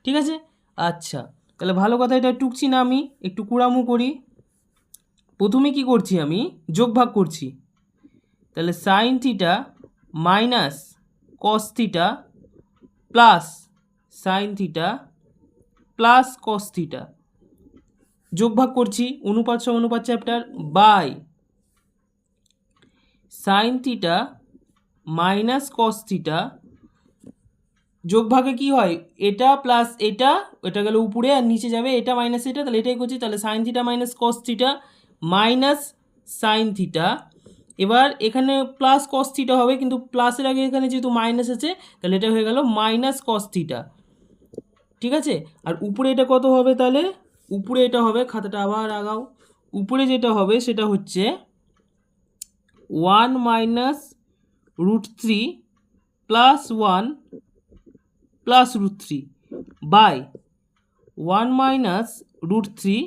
ঠিক আছে। আচ্ছা, তাহলে ভালো কথা, এটা টুকছি না, আমি একটু কুড়ামু করি। প্রথমে কি করছি, আমি যোগ ভাগ করছি। তাহলে sine theta minus cos theta plus sine theta plus cos theta, যোগ ভাগ করছি, অনুপাত সমানুপাত chapter, by sine theta minus cos theta, যোগ ভাগে কি হয়, এটা প্লাস এটা, এটা গেল উপরে আর নিচে যাবে, এটা মাইনাস এটা, তাহলে এটাই করছি। তাহলে sine theta minus cos theta minus sine theta. এবার এখানে প্লাস কস থিটা হবে, কিন্তু প্লাসের আগে এখানে যেহেতু মাইনাস আছে, তাহলে এটা হয়ে গেল মাইনাস কস থিটা। ঠিক আছে। আর উপরে এটা কত হবে, তাহলে উপরে এটা হবে, খাতাটা আবার আগাও, উপরে যেটা হবে সেটা হচ্ছে 1 minus √3 plus 1 plus √3 by 1 minus √3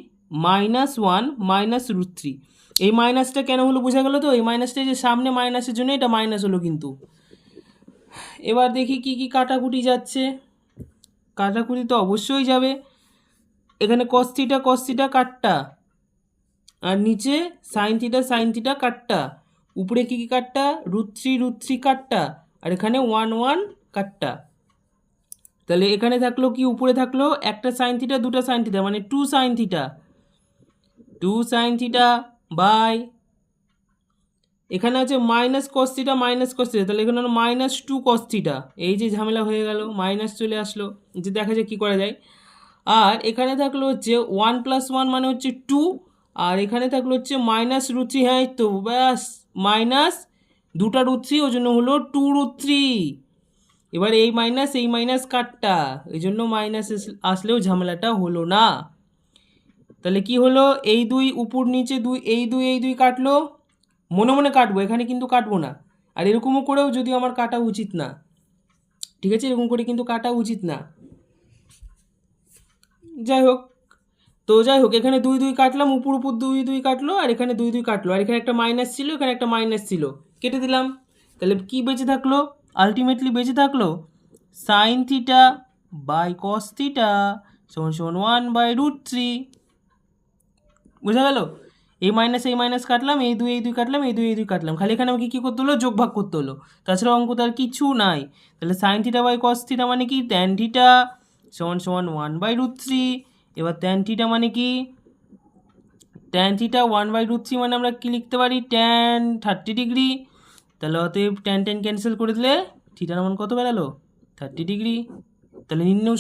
minus 1 minus √3। এই মাইনাসটা কেন হলো বোঝা গেল তো, এই মাইনাসটা যে সামনে মাইনাসের জন্য এটা মাইনাস হলো কিন্তু। এবার দেখি কি কি কাটাকুটি যাচ্ছে, কাটাকুটি তো অবশ্যই যাবে। এখানে cos থিটা কাটটা, আর নিচে সাইন থিটা কাটটা, উপরে কি কি কাটটা, √3 কাটটা, আর এখানে 1 1 কাটটা। তাহলে এখানে থাকলো কি, উপরে থাকলো একটা সাইন থিটা দুটা সাইন থিটা, মানে 2 সাইন থিটা বাই, এখানে আছে মাইনাস কস থিটা, তাহলে এখানে হলো -2 cos থিটা। এই যে ঝামেলা হয়ে গেল, মাইনাস চলে আসলো, যে দেখা যায় কী করা যায়। আর এখানে থাকলো হচ্ছে 1 + 1 মানে হচ্ছে 2, আর এখানে থাকলো হচ্ছে -√3, হ্যাঁ তো ব্যাস, মাইনাস দুটা √3, ওই জন্য হলো 2√3। এবার এই মাইনাস কাটটা, এই জন্য মাইনাস আসলেও ঝামেলাটা হলো না। তাহলে কি হলো, এই দুই উপর নিচে দুই, এই দুই কাটলো, মনে মনে কাটবো, এখানে কিন্তু কাটবো না। আর এরকমও করেও যদি আমার কাটা উচিত না, ঠিক আছে, এরকম করে কিন্তু কাটা উচিত না। যাই হোক, এখানে দুই কাটলাম, উপর দুই কাটলো, আর এখানে দুই কাটলো, আর এখানে একটা মাইনাস ছিল, এখানে একটা মাইনাস ছিল, কেটে দিলাম। তাহলে কি বেঁচে থাকলো, আলটিমেটলি বেঁচে থাকলো sine theta by cos theta সমান 1/√3। বোঝা গেল। এই মাইনাস কাটলাম, এই দুই কাটলাম, এই দুই কাটলাম, খালি এখানে আমাকে কী করতে হলো, যোগ ভাগ করতে হলো, তাছাড়া অঙ্ক তো আর কিছু নাই। তাহলে sine theta by cos theta মানে কি, ট্যান থিটা সমান 1/√3। এবার ট্যান থিটা মানে কি, ট্যান থিটা 1/√3 মানে আমরা কি লিখতে পারি, ট্যান 30 ডিগ্রি। তাহলে অতএব ট্যান ক্যান্সেল করে দিলে থিটার মান কত বেরালো, 30 ডিগ্রি। তাহলে নির্ণয়